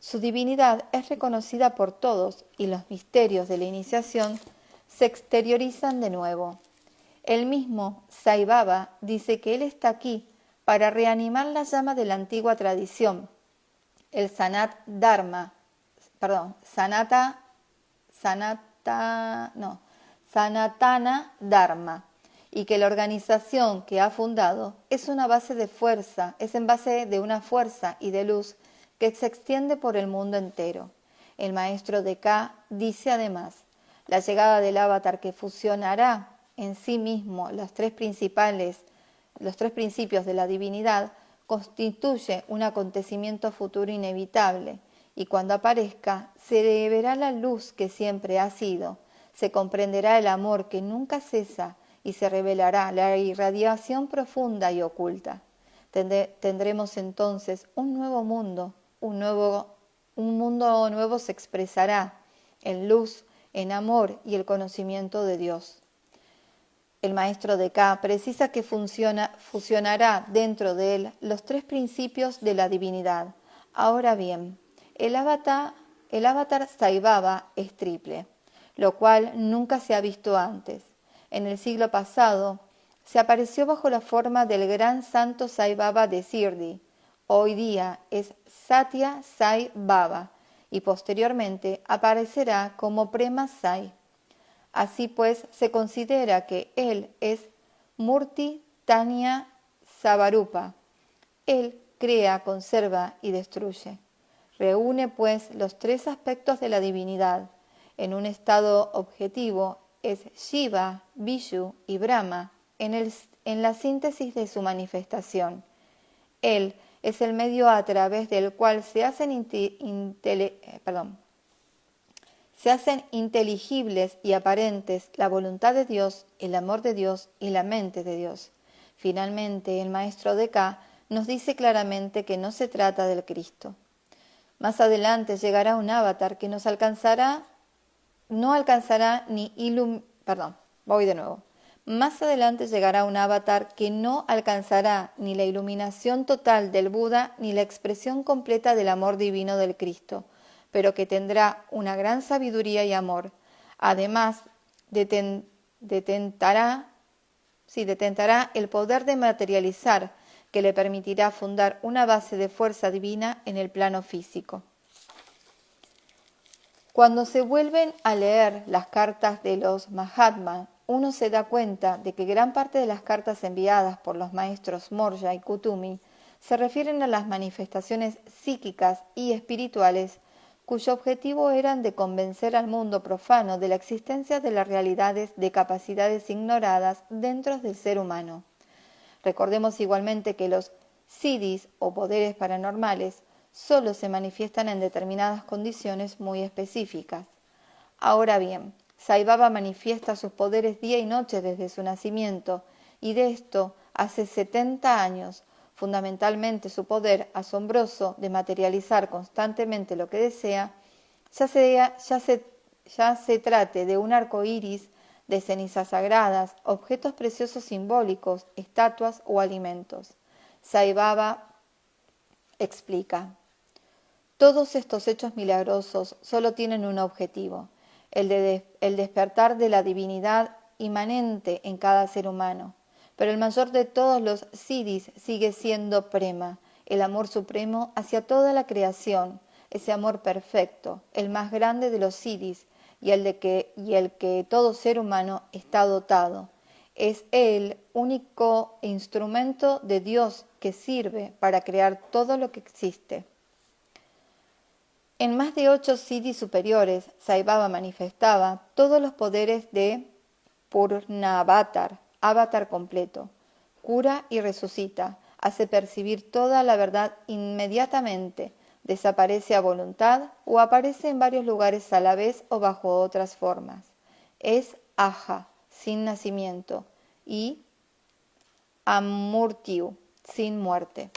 [SPEAKER 1] su divinidad es reconocida por todos y los misterios de la iniciación se exteriorizan de nuevo. El mismo Sai Baba dice que él está aquí para reanimar la llama de la antigua tradición, el Sanatana Dharma, y que la organización que ha fundado es en base de una fuerza y de luz que se extiende por el mundo entero. El maestro de Ka dice además, la llegada del avatar que fusionará en sí mismo los tres principios de la divinidad constituye un acontecimiento futuro inevitable, y cuando aparezca se verá la luz que siempre ha sido, se comprenderá el amor que nunca cesa y se revelará la irradiación profunda y oculta. Tendremos entonces un nuevo mundo, un mundo nuevo se expresará en luz, en amor y el conocimiento de Dios. El maestro de Ka precisa que fusionará dentro de él los tres principios de la divinidad. Ahora bien, el avatar Sai Baba es triple, lo cual nunca se ha visto antes. En el siglo pasado, se apareció bajo la forma del gran santo Sai Baba de Shirdi. Hoy día es Satya Sai Baba y posteriormente aparecerá como Prema Sai. Así pues, se considera que él es Murti Tanya Savarupa. Él crea, conserva y destruye. Reúne, pues, los tres aspectos de la divinidad. En un estado objetivo es Shiva, Vishu y Brahma en la síntesis de su manifestación. Él es el medio a través del cual se hacen inteligibles y aparentes la voluntad de Dios, el amor de Dios y la mente de Dios. Finalmente, el maestro de Ka nos dice claramente que no se trata del Cristo. Más adelante llegará un avatar que no alcanzará Más adelante llegará un avatar que no alcanzará ni la iluminación total del Buda ni la expresión completa del amor divino del Cristo, pero que tendrá una gran sabiduría y amor. Además, detentará el poder de materializar, que le permitirá fundar una base de fuerza divina en el plano físico. Cuando se vuelven a leer las cartas de los Mahatma, uno se da cuenta de que gran parte de las cartas enviadas por los maestros Morya y Kutumi se refieren a las manifestaciones psíquicas y espirituales cuyo objetivo eran de convencer al mundo profano de la existencia de las realidades de capacidades ignoradas dentro del ser humano. Recordemos igualmente que los siddhis o poderes paranormales solo se manifiestan en determinadas condiciones muy específicas. Ahora bien, Sai Baba manifiesta sus poderes día y noche desde su nacimiento, y de esto hace 70 años. Fundamentalmente su poder asombroso de materializar constantemente lo que desea, ya se trate de un arco iris, de cenizas sagradas, objetos preciosos simbólicos, estatuas o alimentos. Sai Baba explica: todos estos hechos milagrosos solo tienen un objetivo, el despertar de la divinidad inmanente en cada ser humano. Pero el mayor de todos los siddhis sigue siendo Prema, el amor supremo hacia toda la creación, ese amor perfecto, el más grande de los siddhis y el que todo ser humano está dotado. Es el único instrumento de Dios que sirve para crear todo lo que existe. En más de 8 siddhis superiores, Sai Baba manifestaba todos los poderes de Purnavatar, avatar completo. Cura y resucita, hace percibir toda la verdad inmediatamente, desaparece a voluntad o aparece en varios lugares a la vez o bajo otras formas. Es Aja, sin nacimiento, y Amurtyu, sin muerte.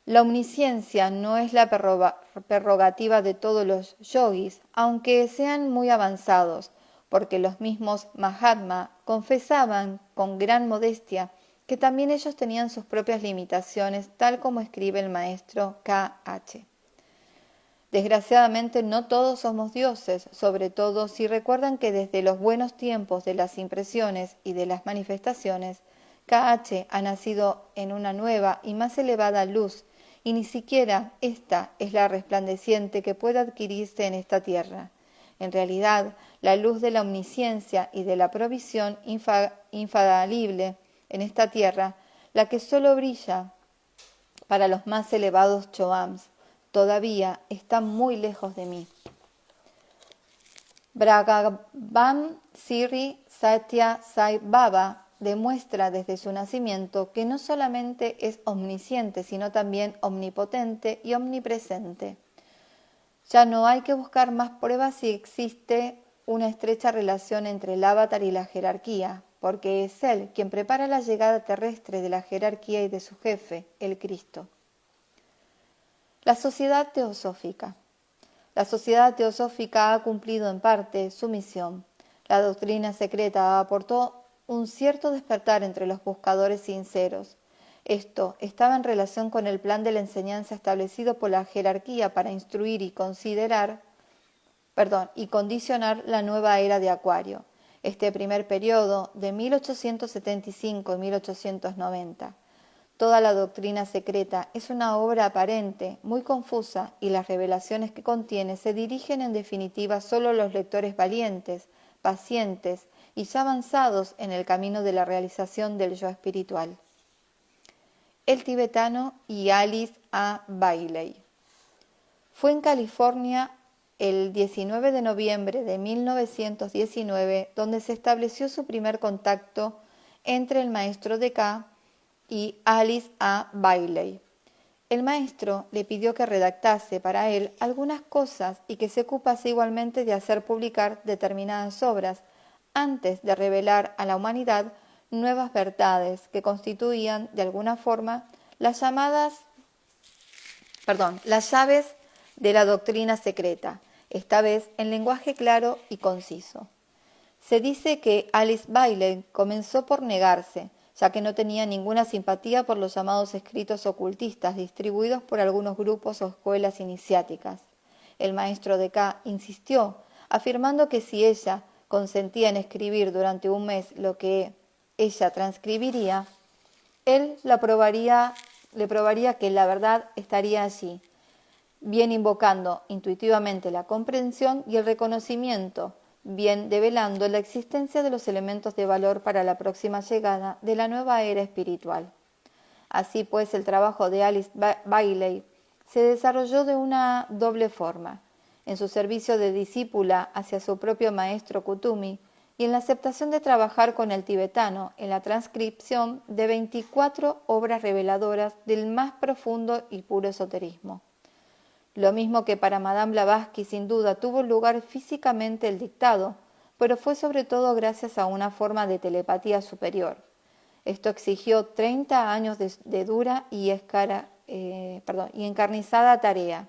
[SPEAKER 1] La omnisciencia no es la prerrogativa de todos los yogis, aunque sean muy avanzados, porque los mismos Mahatma confesaban con gran modestia que también ellos tenían sus propias limitaciones, tal como escribe el maestro K.H. Desgraciadamente no todos somos dioses, sobre todo si recuerdan que desde los buenos tiempos de las impresiones y de las manifestaciones, K.H. ha nacido en una nueva y más elevada luz, y ni siquiera esta es la resplandeciente que puede adquirirse en esta tierra. En realidad, la luz de la omnisciencia y de la provisión infalible en esta tierra, la que solo brilla para los más elevados choams, todavía está muy lejos de mí. Bhagavan Sri Satya Sai Baba demuestra desde su nacimiento que no solamente es omnisciente, sino también omnipotente y omnipresente. Ya no hay que buscar más pruebas si existe una estrecha relación entre el avatar y la jerarquía, porque es él quien prepara la llegada terrestre de la jerarquía y de su jefe, el Cristo. La sociedad teosófica. La sociedad teosófica ha cumplido en parte su misión. La doctrina secreta aportó un cierto despertar entre los buscadores sinceros. Esto estaba en relación con el plan de la enseñanza establecido por la jerarquía para instruir y condicionar la nueva era de Acuario, este primer periodo de 1875 y 1890. Toda la doctrina secreta es una obra aparente, muy confusa, y las revelaciones que contiene se dirigen en definitiva solo a los lectores valientes, pacientes y ya avanzados en el camino de la realización del yo espiritual. El tibetano y Alice A. Bailey. Fue en California el 19 de noviembre de 1919 donde se estableció su primer contacto entre el maestro de K y Alice A. Bailey. El maestro le pidió que redactase para él algunas cosas y que se ocupase igualmente de hacer publicar determinadas obras antes de revelar a la humanidad nuevas verdades que constituían de alguna forma las llaves de la doctrina secreta, esta vez en lenguaje claro y conciso. Se dice que Alice Bailey comenzó por negarse, ya que no tenía ninguna simpatía por los llamados escritos ocultistas distribuidos por algunos grupos o escuelas iniciáticas. El maestro de K insistió, afirmando que si ella consentía en escribir durante un mes lo que ella transcribiría, él le probaría que la verdad estaría allí, bien invocando intuitivamente la comprensión y el reconocimiento, bien develando la existencia de los elementos de valor para la próxima llegada de la nueva era espiritual. Así pues, el trabajo de Alice Bailey se desarrolló de una doble forma, en su servicio de discípula hacia su propio maestro Kutumi y en la aceptación de trabajar con el tibetano en la transcripción de 24 obras reveladoras del más profundo y puro esoterismo. Lo mismo que para Madame Blavatsky, sin duda tuvo lugar físicamente el dictado, pero fue sobre todo gracias a una forma de telepatía superior. Esto exigió 30 años de dura y encarnizada tarea.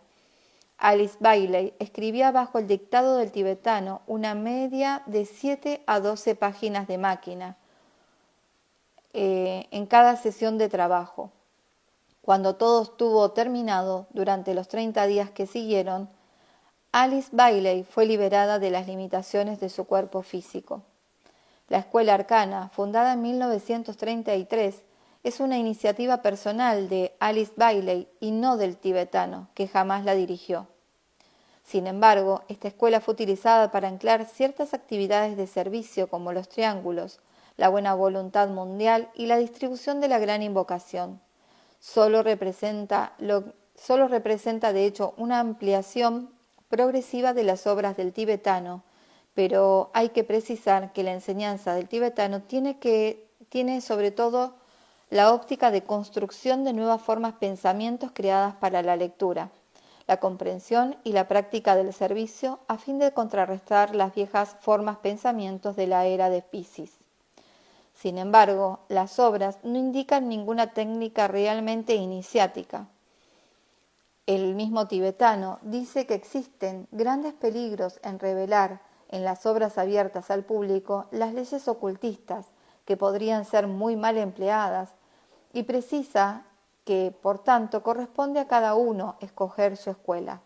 [SPEAKER 1] Alice Bailey escribía bajo el dictado del tibetano una media de 7 a 12 páginas de máquina en cada sesión de trabajo. Cuando todo estuvo terminado, durante los 30 días que siguieron, Alice Bailey fue liberada de las limitaciones de su cuerpo físico. La Escuela Arcana, fundada en 1933, es una iniciativa personal de Alice Bailey y no del tibetano, que jamás la dirigió. Sin embargo, esta escuela fue utilizada para anclar ciertas actividades de servicio como los triángulos, la buena voluntad mundial y la distribución de la gran invocación. Solo representa de hecho una ampliación progresiva de las obras del tibetano, pero hay que precisar que la enseñanza del tibetano tiene sobre todo la óptica de construcción de nuevas formas pensamientos creadas para la lectura, la comprensión y la práctica del servicio a fin de contrarrestar las viejas formas pensamientos de la era de Piscis. Sin embargo, las obras no indican ninguna técnica realmente iniciática. El mismo tibetano dice que existen grandes peligros en revelar en las obras abiertas al público las leyes ocultistas que podrían ser muy mal empleadas y precisa que, por tanto, corresponde a cada uno escoger su escuela.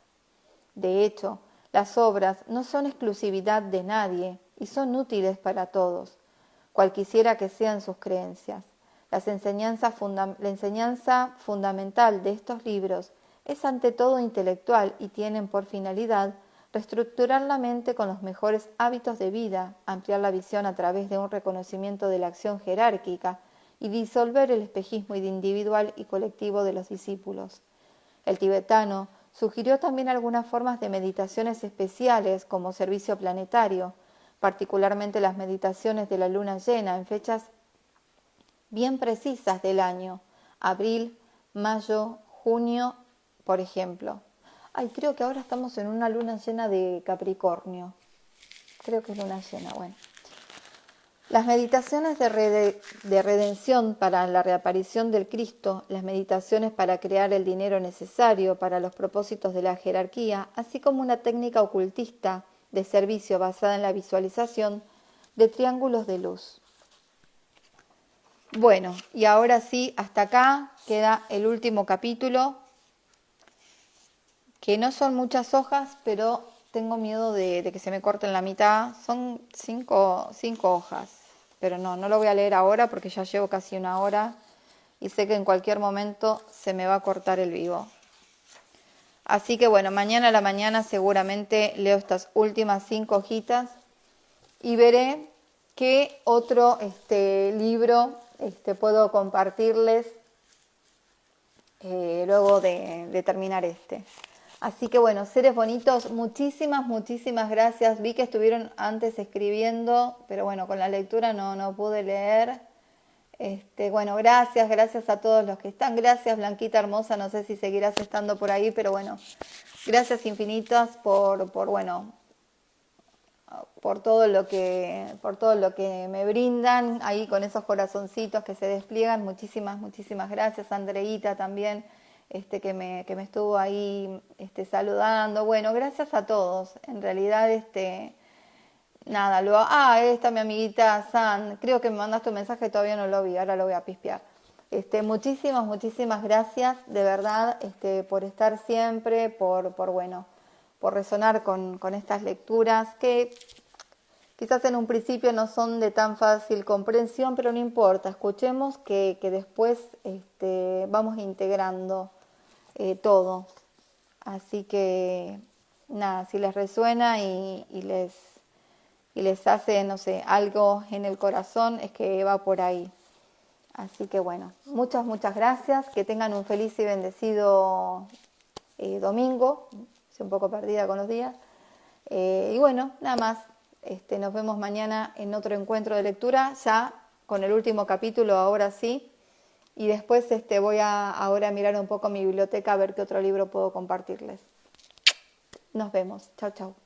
[SPEAKER 1] De hecho, las obras no son exclusividad de nadie y son útiles para todos, cualquiera que sean sus creencias. La enseñanza fundamental de estos libros es ante todo intelectual y tienen por finalidad reestructurar la mente con los mejores hábitos de vida, ampliar la visión a través de un reconocimiento de la acción jerárquica y disolver el espejismo individual y colectivo de los discípulos. El tibetano Sugirió también algunas formas de meditaciones especiales como servicio planetario, particularmente las meditaciones de la luna llena en fechas bien precisas del año, abril, mayo, junio, por ejemplo. Ay, creo que ahora estamos en una luna llena de Capricornio. Creo que es luna llena, bueno. Las meditaciones de redención para la reaparición del Cristo, las meditaciones para crear el dinero necesario para los propósitos de la jerarquía, así como una técnica ocultista de servicio basada en la visualización de triángulos de luz. Bueno, y ahora sí, hasta acá queda el último capítulo, que no son muchas hojas, pero tengo miedo de que se me corten la mitad. Son cinco hojas, pero no lo voy a leer ahora porque ya llevo casi una hora y sé que en cualquier momento se me va a cortar el vivo. Así que bueno, mañana a la mañana seguramente leo estas últimas 5 hojitas y veré qué otro libro puedo compartirles luego de terminar este. Así que bueno, seres bonitos, muchísimas gracias. Vi que estuvieron antes escribiendo, pero bueno, con la lectura no pude leer. Bueno, gracias a todos los que están. Gracias, Blanquita hermosa, no sé si seguirás estando por ahí, pero bueno, gracias infinitas por todo lo que me brindan ahí con esos corazoncitos que se despliegan. Muchísimas gracias. Andreita también, que me estuvo ahí saludando. Bueno, gracias a todos. En realidad, nada, esta mi amiguita San, creo que me mandaste un mensaje, todavía no lo vi, ahora lo voy a pispear. Muchísimas gracias, de verdad, por estar siempre, por resonar con estas lecturas que quizás en un principio no son de tan fácil comprensión, pero no importa, escuchemos que después vamos integrando todo. Así que nada, si les resuena y les hace, no sé, algo en el corazón, es que va por ahí. Así que bueno, muchas gracias, que tengan un feliz y bendecido domingo, estoy un poco perdida con los días, y bueno, nada más, nos vemos mañana en otro encuentro de lectura, ya con el último capítulo, ahora sí, y después voy ahora a mirar un poco mi biblioteca a ver qué otro libro puedo compartirles. Nos vemos, chau.